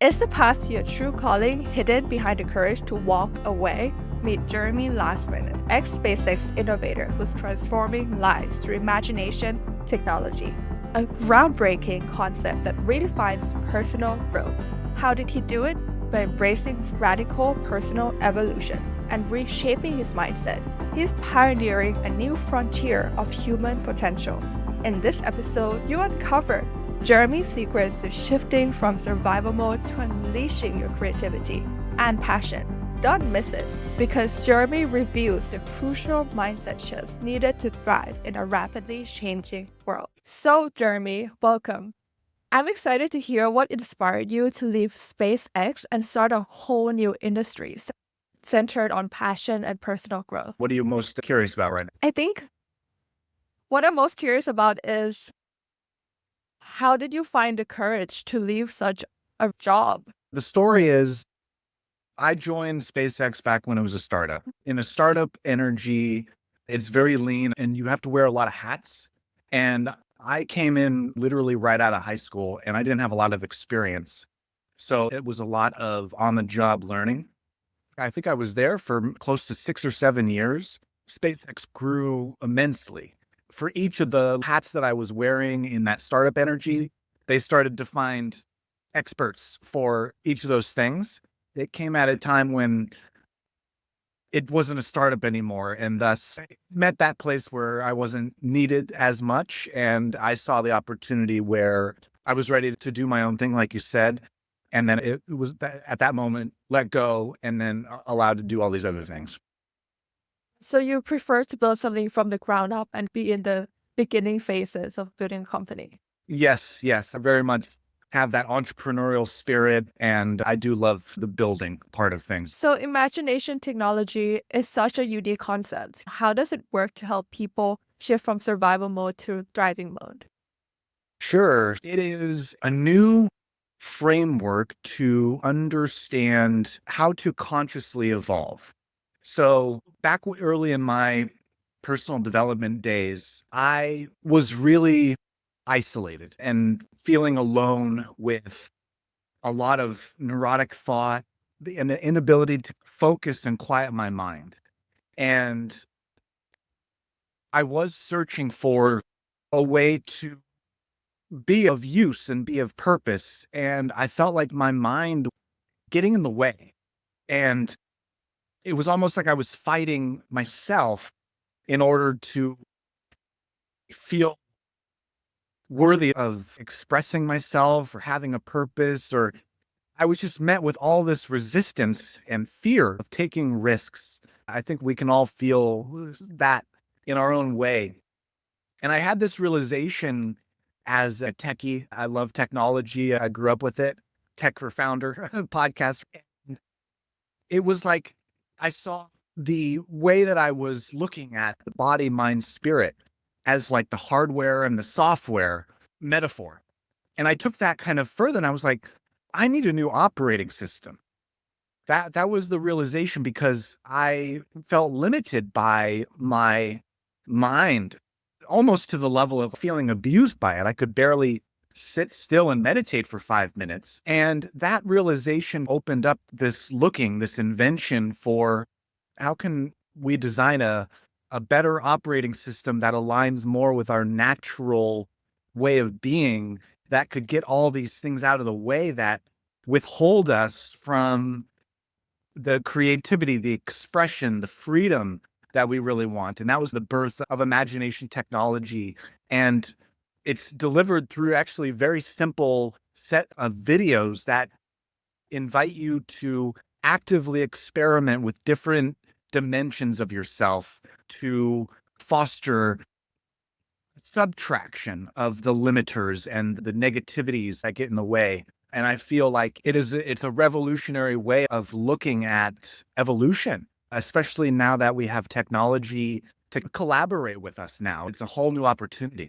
Is the path to your true calling hidden behind the courage to walk away? Meet Jeremy Lasman, an ex-SpaceX innovator who's transforming lives through imagination technology, a groundbreaking concept that redefines personal growth. How did he do it? By embracing radical personal evolution and reshaping his mindset. He's pioneering a new frontier of human potential. In this episode, you uncover Jeremy's secrets to shifting from survival mode to unleashing your creativity and passion. Don't miss it, because Jeremy reveals the crucial mindset shifts needed to thrive in a rapidly changing world. So, Jeremy, welcome. I'm excited to hear what inspired you to leave SpaceX and start a whole new industry centered on passion and personal growth. What are you most curious about right now? I think what I'm most curious about is, how did you find the courage to leave such a job? The story is I joined SpaceX back when it was a startup. In a startup energy, it's very lean and you have to wear a lot of hats. And I came in literally right out of high school and I didn't have a lot of experience. So it was a lot of on-the-job learning. I think I was there for close to 6 or 7 years. SpaceX grew immensely. For each of the hats that I was wearing in that startup energy, they started to find experts for each of those things. It came at a time when it wasn't a startup anymore, and thus I met that place where I wasn't needed as much, and I saw the opportunity where I was ready to do my own thing, like you said, and then it was at that moment, let go, and then allowed to do all these other things. So you prefer to build something from the ground up and be in the beginning phases of building a company? Yes, I very much have that entrepreneurial spirit, and I do love the building part of things. So imagination technology is such a unique concept. How does it work to help people shift from survival mode to thriving mode? Sure, it is a new framework to understand how to consciously evolve. So back early in my personal development days, I was really isolated and feeling alone with a lot of neurotic thought and the inability to focus and quiet my mind. And I was searching for a way to be of use and be of purpose. And I felt like my mind getting in the way. And it was almost like I was fighting myself in order to feel worthy of expressing myself or having a purpose, or I was just met with all this resistance and fear of taking risks. I think we can all feel that in our own way. And I had this realization as a techie. I love technology. I grew up with it. Tech for Founder podcast. And it was like I saw the way that I was looking at the body, mind, spirit as like the hardware and the software metaphor. And I took that kind of further and I was like, I need a new operating system. That was the realization, because I felt limited by my mind, almost to the level of feeling abused by it. I could barely sit still and meditate for 5 minutes. And that realization opened up this invention for how can we design a better operating system that aligns more with our natural way of being, that could get all these things out of the way that withhold us from the creativity, the expression, the freedom that we really want. And that was the birth of imagination technology. And it's delivered through actually a very simple set of videos that invite you to actively experiment with different dimensions of yourself to foster subtraction of the limiters and the negativities that get in the way. And I feel like it's a revolutionary way of looking at evolution, especially now that we have technology to collaborate with us now. It's a whole new opportunity.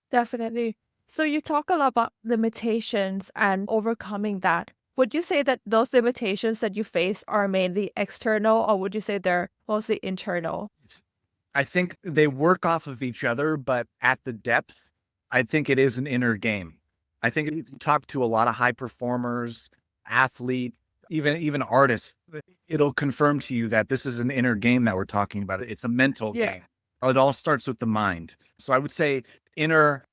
Definitely. So you talk a lot about limitations and overcoming that. Would you say that those limitations that you face are mainly external, or would you say they're mostly internal? I think they work off of each other, but at the depth, I think it is an inner game. I think if you talk to a lot of high performers, athletes, even artists, it'll confirm to you that this is an inner game that we're talking about. It's a mental Yeah. game. It all starts with the mind. So I would say inner,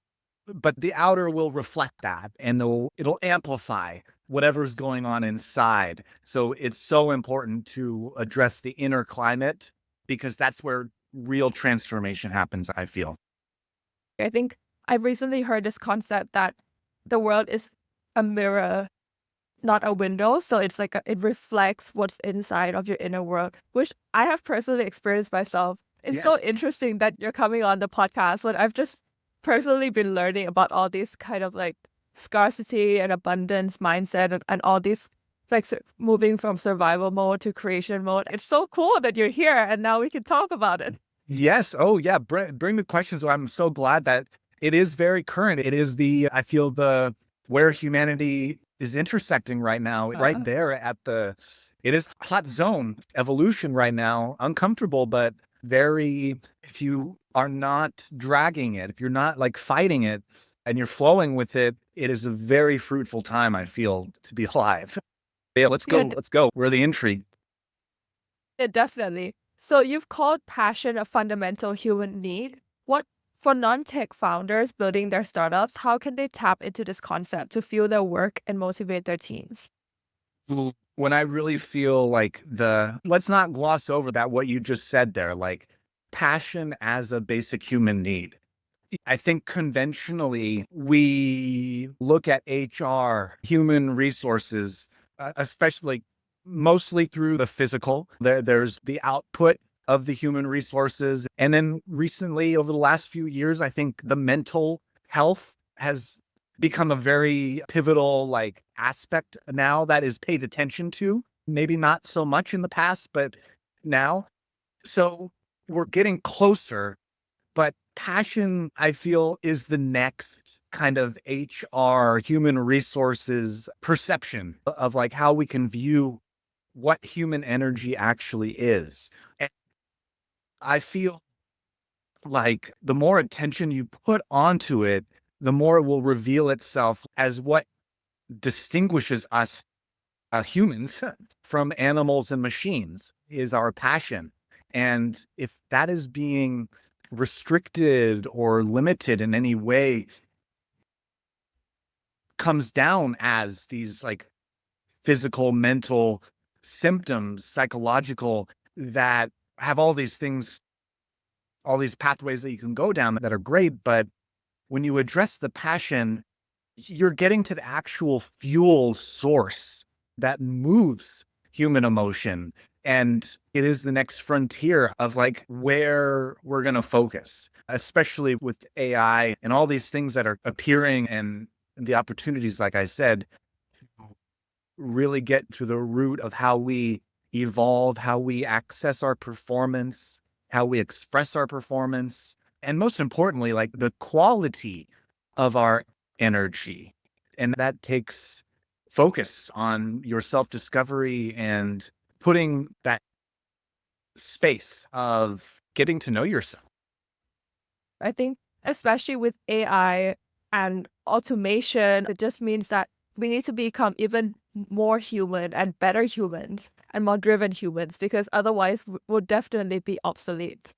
but the outer will reflect that, and it'll amplify whatever's going on inside. So it's so important to address the inner climate, because that's where real transformation happens, I feel. I think I've recently heard this concept that the world is a mirror, not a window. So it's like it reflects what's inside of your inner world, which I have personally experienced myself. It's so Yes. interesting that you're coming on the podcast when I've just personally been learning about all these kind of like scarcity and abundance mindset and all these like moving from survival mode to creation mode. It's so cool that you're here and now we can talk about it. Yes. Oh, yeah. Bring the questions. So I'm so glad that it is very current. It is I feel where humanity is intersecting right now, right there it is hot zone evolution right now, uncomfortable, but very, if you are not dragging it, if you're not like fighting it and you're flowing with it, it is a very fruitful time, I feel, to be alive. Yeah, let's go. Yeah, Let's go. We're the intrigue. yeah, definitely. So you've called passion a fundamental human need. What for non-tech founders building their startups, how can they tap into this concept to fuel their work and motivate their teams? When I really feel like let's not gloss over that, what you just said there, like passion as a basic human need. I think conventionally we look at HR, human resources, especially mostly through the physical. There's the output of the human resources. And then recently, over the last few years, I think the mental health has become a very pivotal like aspect now that is paid attention to. Maybe not so much in the past, but now. So we're getting closer, but passion, I feel, is the next kind of HR, human resources perception of like how we can view what human energy actually is. And I feel like the more attention you put onto it, the more it will reveal itself as what distinguishes us humans from animals and machines is our passion. And if that is being restricted or limited in any way, comes down as these like physical, mental symptoms, psychological, that have all these things, all these pathways that you can go down that are great. But when you address the passion, you're getting to the actual fuel source that moves human emotion. And it is the next frontier of like where we're going to focus, especially with AI and all these things that are appearing, and the opportunities, like I said, really get to the root of how we evolve, how we access our performance, how we express our performance, and most importantly, like the quality of our energy. And that takes focus on your self-discovery and putting that space of getting to know yourself. I think especially with AI and automation, it just means that we need to become even more human and better humans and more driven humans because otherwise we'll definitely be obsolete.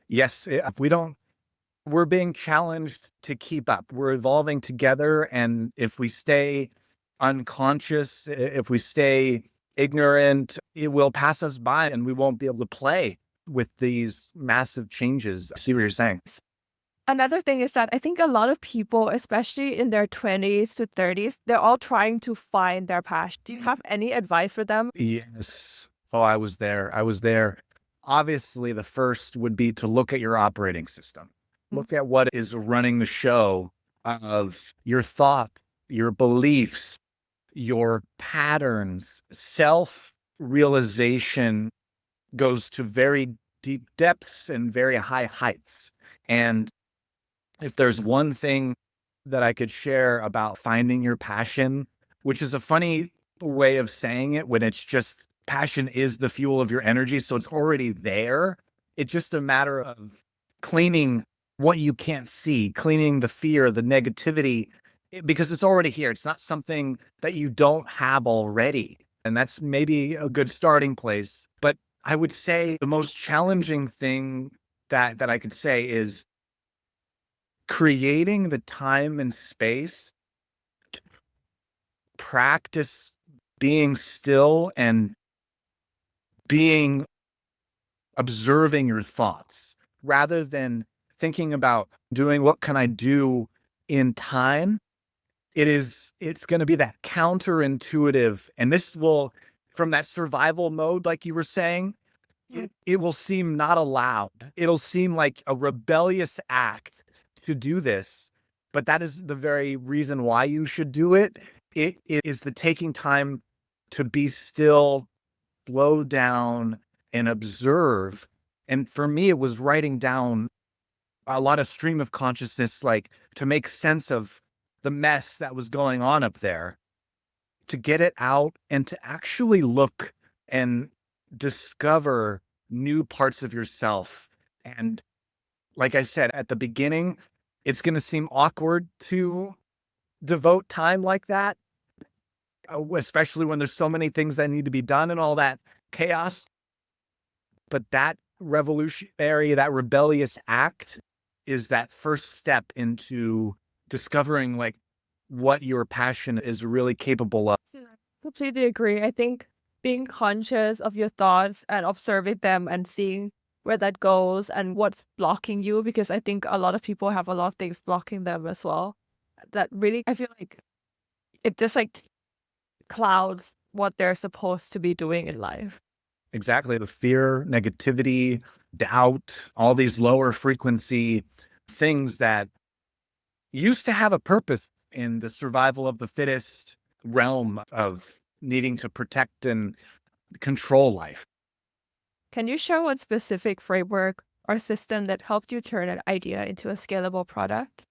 Yes, if we don't, we're being challenged to keep up. We're evolving together. And if we stay unconscious, if we stay ignorant, it will pass us by and we won't be able to play with these massive changes. I see what you're saying. Another thing is that I think a lot of people, especially in their 20s to 30s, they're all trying to find their passion. Do you have any advice for them? Yes. Oh, I was there. I was there. Obviously, the first would be to look at your operating system. Look at what is running the show of your thought, your beliefs, your patterns. Self-realization goes to very deep depths and very high heights. And if there's one thing that I could share about finding your passion, which is a funny way of saying it when it's just passion is the fuel of your energy. So it's already there. It's just a matter of cleaning what you can't see, cleaning the fear, the negativity, because it's already here. It's not something that you don't have already. And that's maybe a good starting place. But I would say the most challenging thing that I could say is creating the time and space to practice being still and being observing your thoughts rather than thinking about doing what can I do in time. It's going to be that counterintuitive, and this will, from that survival mode like you were saying, it will seem not allowed. It'll seem like a rebellious act to do this, but that is the very reason why you should do it. It is the taking time to be still, slow down, and observe. And for me, it was writing down a lot of stream of consciousness, like to make sense of the mess that was going on up there, to get it out and to actually look and discover new parts of yourself. And like I said, at the beginning, it's going to seem awkward to devote time like that, especially when there's so many things that need to be done and all that chaos. But that revolutionary, that rebellious act is that first step into discovering like what your passion is really capable of. Completely agree. I think being conscious of your thoughts and observing them and seeing where that goes and what's blocking you, because I think a lot of people have a lot of things blocking them as well. That really, I feel like it just like clouds what they're supposed to be doing in life. Exactly. The fear, negativity, doubt, all these lower frequency things that used to have a purpose in the survival of the fittest realm of needing to protect and control life. Can you share one specific framework or system that helped you turn an idea into a scalable product?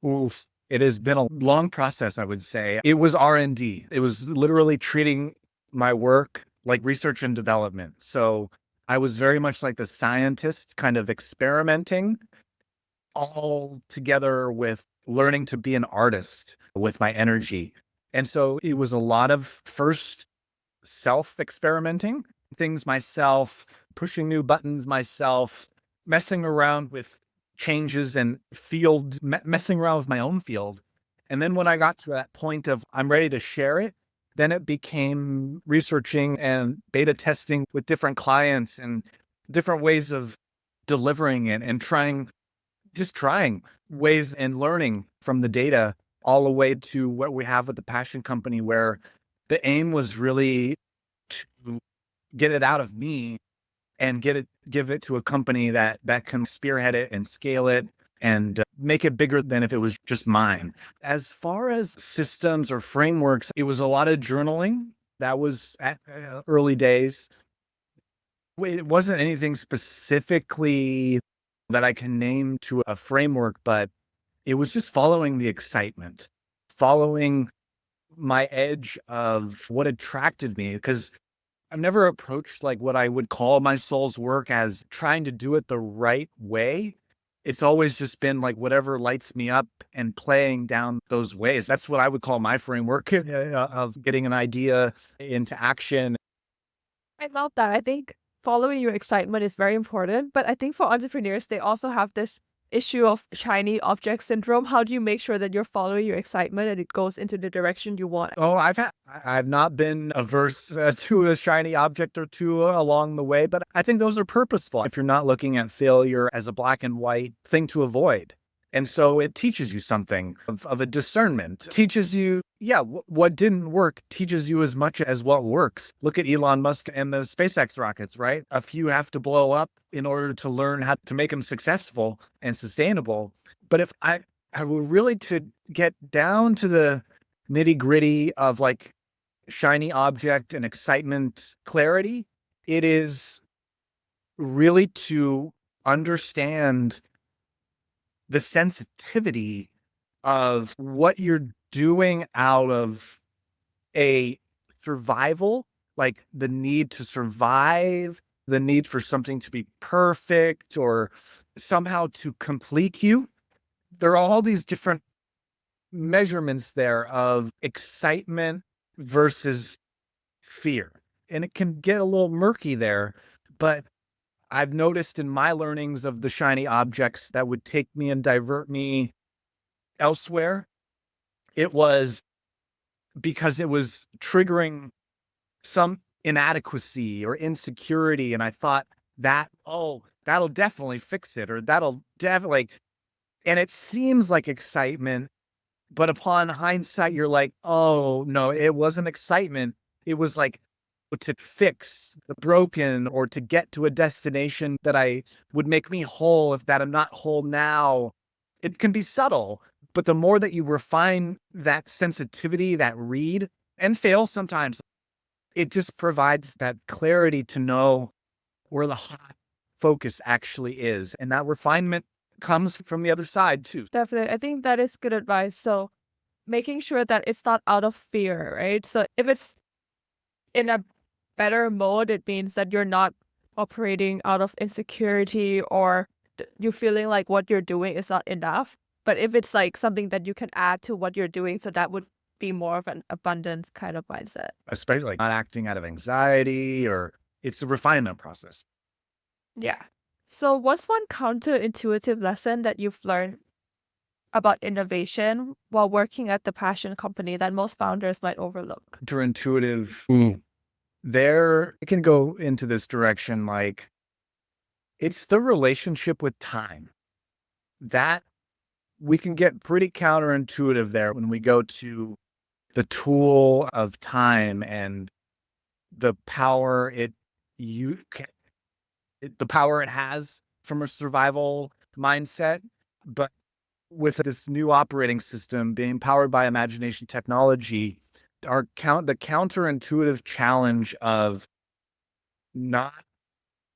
Oof. It has been a long process, I would say. It was R&D. It was literally treating my work like research and development. So I was very much like the scientist, kind of experimenting, all together with learning to be an artist with my energy. And so it was a lot of first self-experimenting, things myself, pushing new buttons myself, messing around with changes and messing around with my own field. And then when I got to that point of I'm ready to share it, then it became researching and beta testing with different clients and different ways of delivering it and trying ways and learning from the data all the way to what we have with the Passion Company, where the aim was really to get it out of me and give it to a company that can spearhead it and scale it and make it bigger than if it was just mine. As far as systems or frameworks, it was a lot of journaling. That was at early days. It wasn't anything specifically that I can name to a framework, but it was just following the excitement, following my edge of what attracted me, because I've never approached like what I would call my soul's work as trying to do it the right way. It's always just been like whatever lights me up and playing down those ways. That's what I would call my framework of getting an idea into action. I love that. I think following your excitement is very important, but I think for entrepreneurs, they also have this issue of shiny object syndrome. How do you make sure that you're following your excitement and it goes into the direction you want? Oh, I've not been averse to a shiny object or two along the way, but I think those are purposeful. If you're not looking at failure as a black and white thing to avoid. And so it teaches you something of a discernment. Teaches you, yeah, what didn't work teaches you as much as what works. Look at Elon Musk and the SpaceX rockets, right? A few have to blow up in order to learn how to make them successful and sustainable. But if I were really to get down to the nitty gritty of like shiny object and excitement clarity, it is really to understand the sensitivity of what you're doing out of a survival, like the need to survive, the need for something to be perfect or somehow to complete you. There are all these different measurements there of excitement versus fear. And it can get a little murky there, but I've noticed in my learnings of the shiny objects that would take me and divert me elsewhere, it was because it was triggering some inadequacy or insecurity. And I thought that, oh, that'll definitely fix it, or that'll definitely, and it seems like excitement, but upon hindsight, you're like, oh, no, it wasn't excitement. It was like to fix the broken or to get to a destination that I would make me whole if that I'm not whole now. It can be subtle, but the more that you refine that sensitivity, that read and fail sometimes, it just provides that clarity to know where the hot focus actually is. And that refinement comes from the other side too. Definitely. I think that is good advice. So making sure that it's not out of fear, right? So if it's in a better mode, it means that you're not operating out of insecurity or you feeling like what you're doing is not enough. But if it's like something that you can add to what you're doing, so that would be more of an abundance kind of mindset. Especially like not acting out of anxiety, or it's a refinement process. Yeah. So what's one counterintuitive lesson that you've learned about innovation while working at the passion company that most founders might overlook? Counterintuitive. There, it can go into this direction. Like, it's the relationship with time that we can get pretty counterintuitive there when we go to the tool of time and the power the power it has from a survival mindset. But with this new operating system being powered by imagination technology, the counterintuitive challenge of not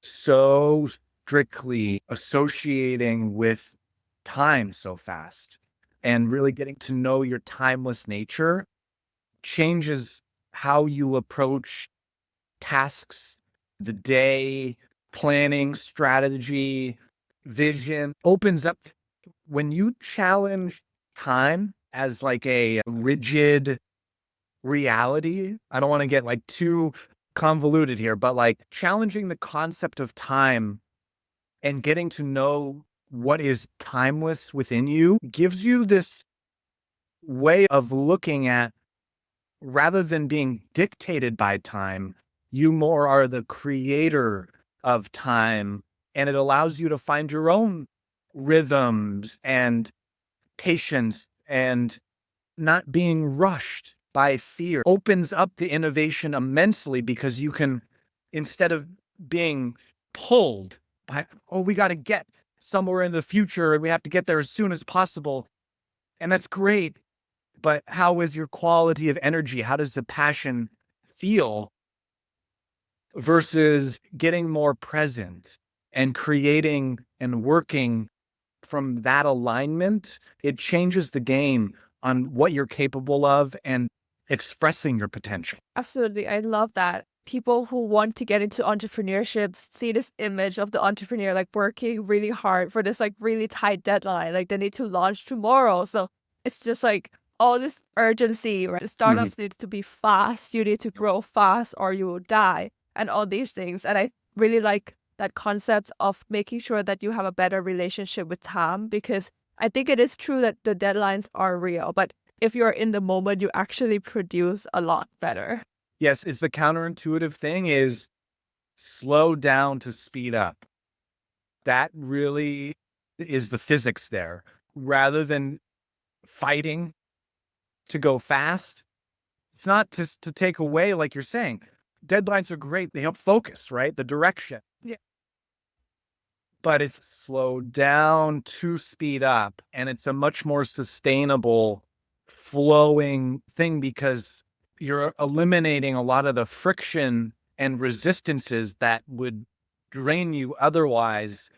so strictly associating with time so fast and really getting to know your timeless nature changes how you approach tasks, the day, planning, strategy, vision, opens up when you challenge time as like a rigid reality. I don't want to get like too convoluted here, but like challenging the concept of time and getting to know what is timeless within you gives you this way of looking at, rather than being dictated by time, you more are the creator of time. And it allows you to find your own rhythms and patience, and not being rushed by fear opens up the innovation immensely, because you can, instead of being pulled by, oh, we got to get somewhere in the future and we have to get there as soon as possible. And that's great. But how is your quality of energy? How does the passion feel versus getting more present and creating and working from that alignment? It changes the game on what you're capable of and expressing your potential. Absolutely. I love that. People who want to get into entrepreneurship see this image of the entrepreneur like working really hard for this like really tight deadline. Like they need to launch tomorrow. So it's just like all this urgency, right? Startups need to be fast. You need to grow fast or you will die and all these things. And I really like that concept of making sure that you have a better relationship with time, because I think it is true that the deadlines are real, but if you're in the moment, you actually produce a lot better. Yes, it's the counterintuitive thing is slow down to speed up. That really is the physics there. Rather than fighting to go fast, it's not just to take away, like you're saying. Deadlines are great. They help focus, right? The direction. Yeah. But it's slow down to speed up. And it's a much more sustainable flowing thing, because you're eliminating a lot of the friction and resistances that would drain you otherwise.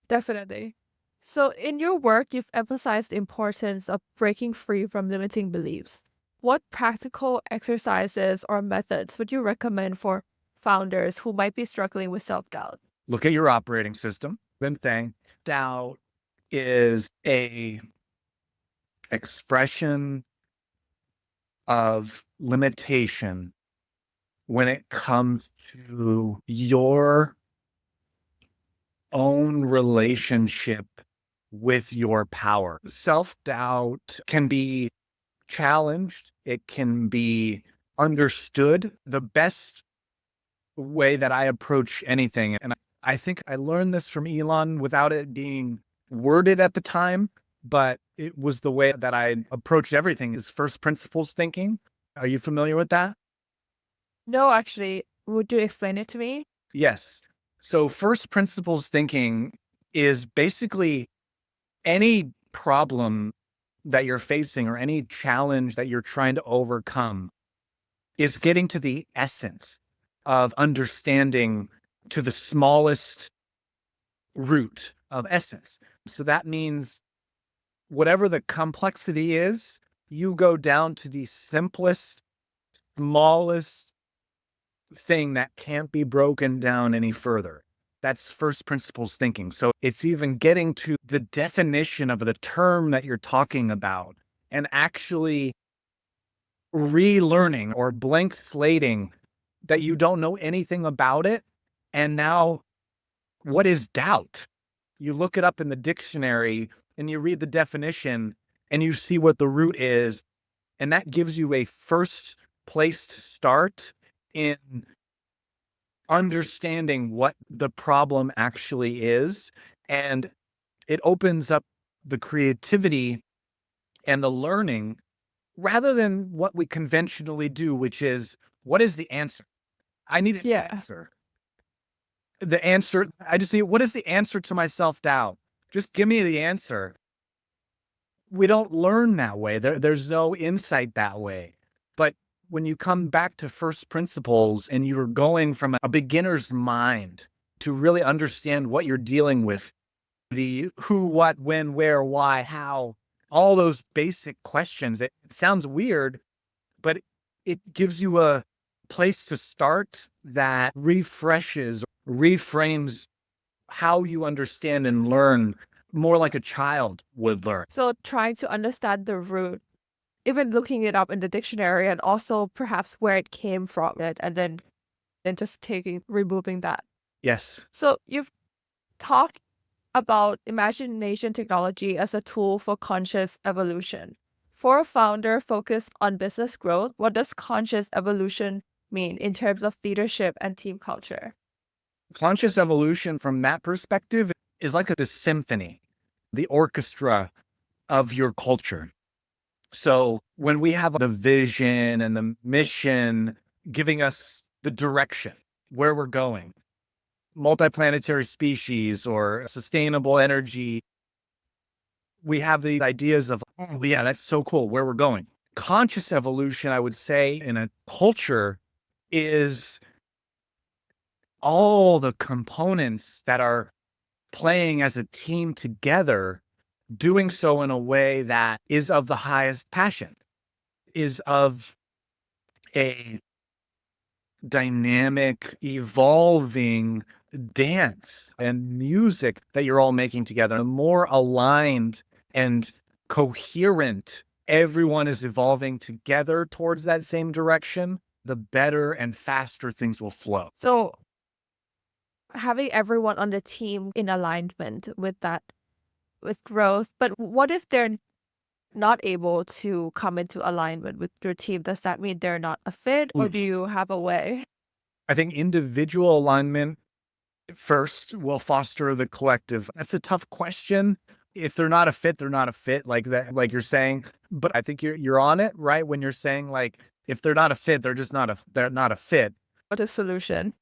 Definitely. So in your work, you've emphasized the importance of breaking free from limiting beliefs. What practical exercises or methods would you recommend for founders who might be struggling with self-doubt? Look at your operating system. One thing, doubt is a expression of limitation when it comes to your own relationship with your power. Self-doubt can be challenged. It can be understood. The best way that I approach anything, and I think I learned this from Elon without it being worded at the time, but it was the way that I approached everything, is first principles thinking. Are you familiar with that? No, actually, would you explain it to me? Yes. So first principles thinking is basically any problem that you're facing or any challenge that you're trying to overcome is getting to the essence of understanding to the smallest root of essence. So that means whatever the complexity is, you go down to the simplest, smallest thing that can't be broken down any further. That's first principles thinking. So it's even getting to the definition of the term that you're talking about and actually relearning or blank slating that you don't know anything about it. And now, what is doubt? You look it up in the dictionary and you read the definition and you see what the root is. And that gives you a first place to start in understanding what the problem actually is. And it opens up the creativity and the learning rather than what we conventionally do, which is, what is the answer? I need an Yeah. answer. The answer, I just need, what is the answer to my self-doubt? Just give me the answer. We don't learn that way. There's no insight that way. But when you come back to first principles and you're going from a beginner's mind to really understand what you're dealing with, the who, what, when, where, why, how, all those basic questions, it sounds weird, but it gives you a place to start that refreshes, reframes how you understand and learn more like a child would learn. So trying to understand the root, even looking it up in the dictionary and also perhaps where it came from it, and then just removing that. Yes. So you've talked about imagination technology as a tool for conscious evolution. For a founder focused on business growth, what does conscious evolution mean in terms of leadership and team culture? Conscious evolution from that perspective is like the symphony, the orchestra of your culture. So when we have the vision and the mission giving us the direction, where we're going, multiplanetary species or sustainable energy, we have the ideas of, oh, yeah, that's so cool, where we're going. Conscious evolution, I would say, in a culture is all the components that are playing as a team together, doing so in a way that is of the highest passion, is of a dynamic, evolving dance and music that you're all making together. The more aligned and coherent everyone is evolving together towards that same direction, the better and faster things will flow. So having everyone on the team in alignment with that, with growth, but what if they're not able to come into alignment with your team? Does that mean they're not a fit, or do you have a way? I think individual alignment first will foster the collective. That's a tough question. If they're not a fit, they're not a fit, like that, like you're saying. But I think you're on it, right? When you're saying, like, if they're not a fit, they're not a fit. What is solution?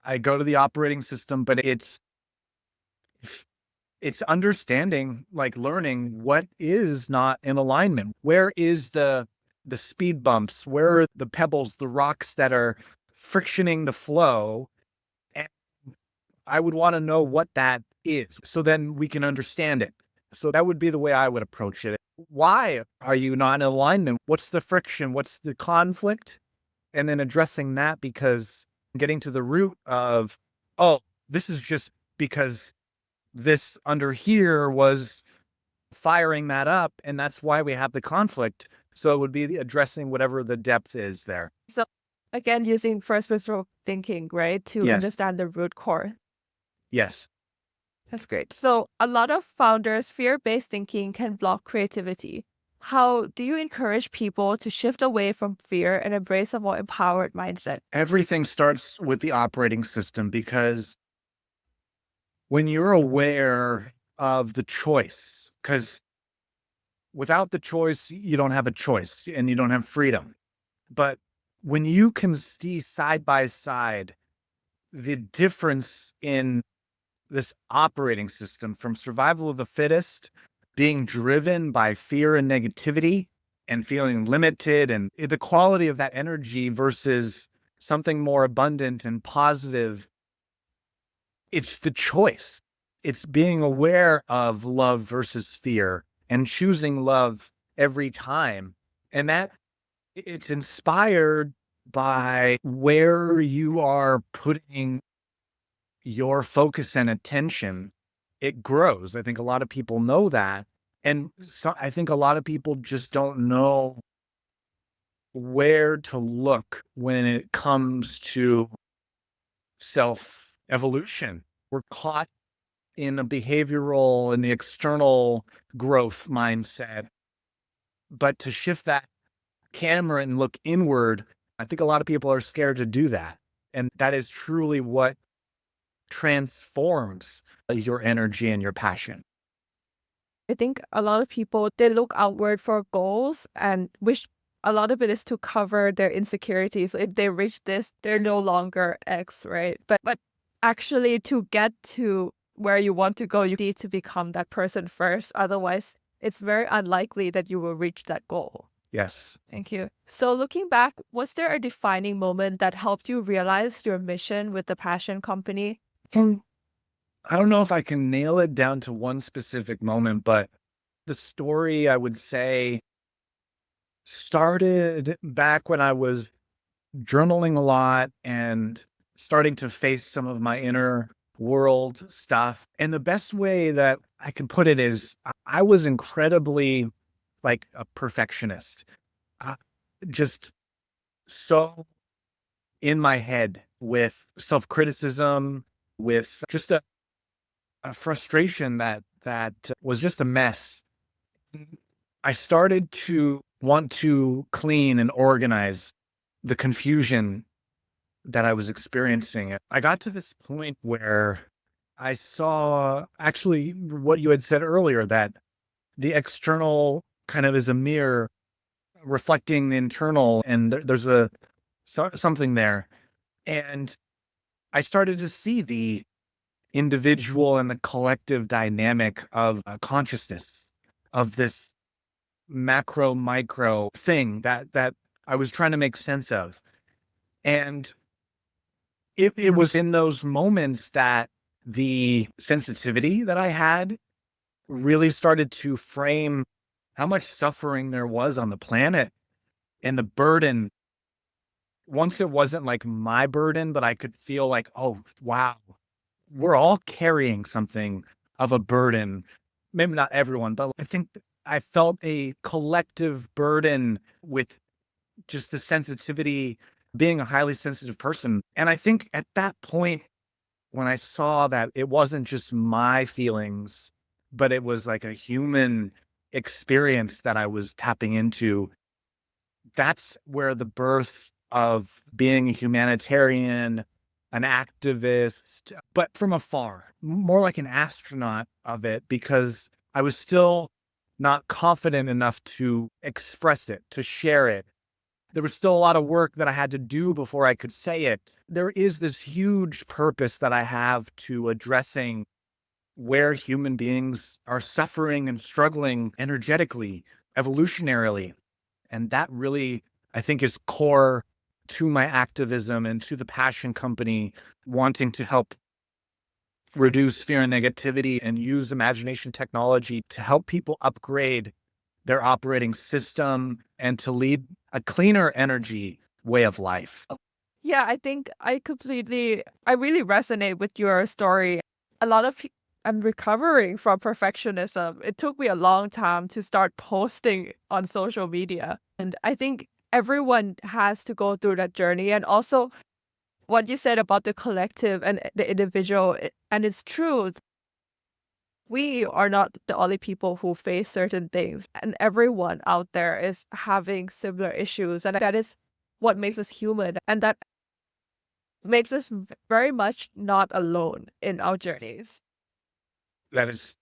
I go to the operating system, but it's understanding, like learning what is not in alignment. Where is the speed bumps? Where are the pebbles, the rocks that are frictioning the flow? And I would want to know what that is, so then we can understand it. So that would be the way I would approach it. Why are you not in alignment? What's the friction? What's the conflict? And then addressing that, because getting to the root of, oh, this is just because this under here was firing that up. And that's why we have the conflict. So it would be addressing whatever the depth is there. So again, using first principle thinking, right, to Yes. understand the root core. Yes. That's great. So a lot of founders, fear-based thinking can block creativity. How do you encourage people to shift away from fear and embrace a more empowered mindset? Everything starts with the operating system, because when you're aware of the choice, because without the choice, you don't have a choice and you don't have freedom. But when you can see side by side the difference in this operating system from survival of the fittest, being driven by fear and negativity and feeling limited, and the quality of that energy versus something more abundant and positive, it's the choice. It's being aware of love versus fear and choosing love every time. And that it's inspired by where you are putting your focus and attention. It grows. I think a lot of people know that. And so I think a lot of people just don't know where to look when it comes to self evolution. We're caught in a behavioral and the external growth mindset. But to shift that camera and look inward, I think a lot of people are scared to do that. And that is truly what transforms your energy and your passion. I think a lot of people, they look outward for goals and wish a lot of it is to cover their insecurities. If they reach this, they're no longer X, right? But actually to get to where you want to go, you need to become that person first. Otherwise, it's very unlikely that you will reach that goal. Yes. Thank you. So looking back, was there a defining moment that helped you realize your mission with the passion company? I don't know if I can nail it down to one specific moment, but the story, I would say, started back when I was journaling a lot and starting to face some of my inner world stuff. And the best way that I can put it is I was incredibly like a perfectionist, just so in my head with self-criticism, with just a frustration that was just a mess. I started to want to clean and organize the confusion that I was experiencing. I got to this point where I saw actually what you had said earlier, that the external kind of is a mirror reflecting the internal, and there's something there. And I started to see the individual and the collective dynamic of consciousness, of this macro micro thing that I was trying to make sense of. And it was in those moments that the sensitivity that I had really started to frame how much suffering there was on the planet, and the burden. Once it wasn't like my burden, but I could feel like, oh, wow, we're all carrying something of a burden. Maybe not everyone, but I think I felt a collective burden with just the sensitivity, being a highly sensitive person. And I think at that point, when I saw that it wasn't just my feelings, but it was like a human experience that I was tapping into, that's where the birth of being a humanitarian, an activist, but from afar, more like an astronaut of it, because I was still not confident enough to express it, to share it. There was still a lot of work that I had to do before I could say it. There is this huge purpose that I have to addressing where human beings are suffering and struggling energetically, evolutionarily. And that really, I think, is core to my activism and to the passion company, wanting to help reduce fear and negativity and use imagination technology to help people upgrade their operating system and to lead a cleaner energy way of life. Yeah, I think I really resonate with your story. A lot of I'm recovering from perfectionism. It took me a long time to start posting on social media. And I think everyone has to go through that journey. And also, what you said about the collective and the individual, and it's true. We are not the only people who face certain things, and everyone out there is having similar issues. And that is what makes us human. And that makes us very much not alone in our journeys. That is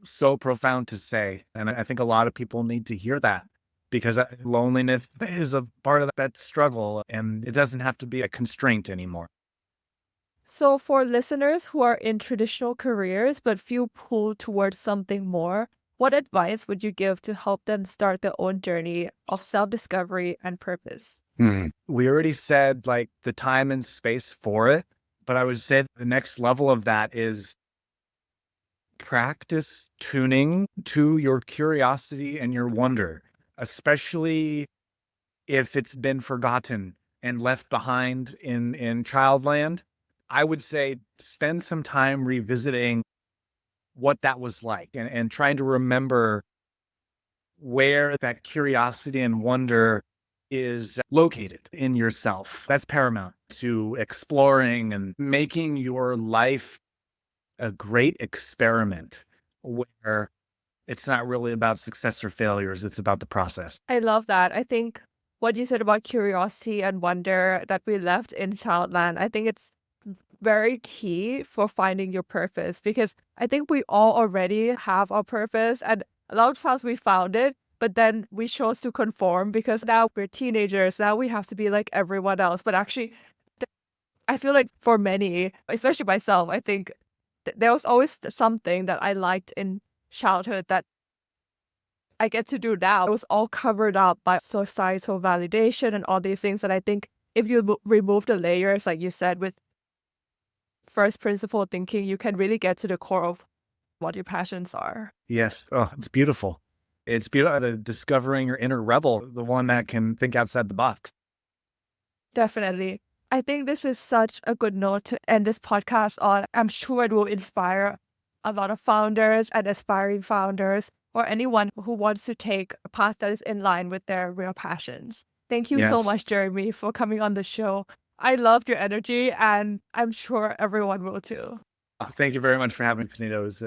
so profound to say. And I think a lot of people need to hear that because loneliness is a part of that struggle and it doesn't have to be a constraint anymore. So, for listeners who are in traditional careers but feel pulled towards something more, what advice would you give to help them start their own journey of self discovery and purpose? We already said like the time and space for it, but I would say the next level of that is practice tuning to your curiosity and your wonder, especially if it's been forgotten and left behind in childland. I would say spend some time revisiting what that was like and trying to remember where that curiosity and wonder is located in yourself. That's paramount to exploring and making your life a great experiment where it's not really about success or failures. It's about the process. I love that. I think what you said about curiosity and wonder that we left in Childland, I think it's very key for finding your purpose because I think we all already have our purpose and a lot of times we found it, but then we chose to conform because now we're teenagers. Now we have to be like everyone else. But actually, I feel like for many, especially myself, I think there was always something that I liked in childhood that I get to do now. It was all covered up by societal validation and all these things that I think if you remove the layers, like you said, with first principle thinking, you can really get to the core of what your passions are. Yes. Oh, it's beautiful. It's beautiful discovering your inner rebel, the one that can think outside the box. Definitely. I think this is such a good note to end this podcast on. I'm sure it will inspire a lot of founders and aspiring founders or anyone who wants to take a path that is in line with their real passions. Thank you so Yes. much, Jeremy, for coming on the show. I loved your energy and I'm sure everyone will too. Thank you very much for having me, Panida. It was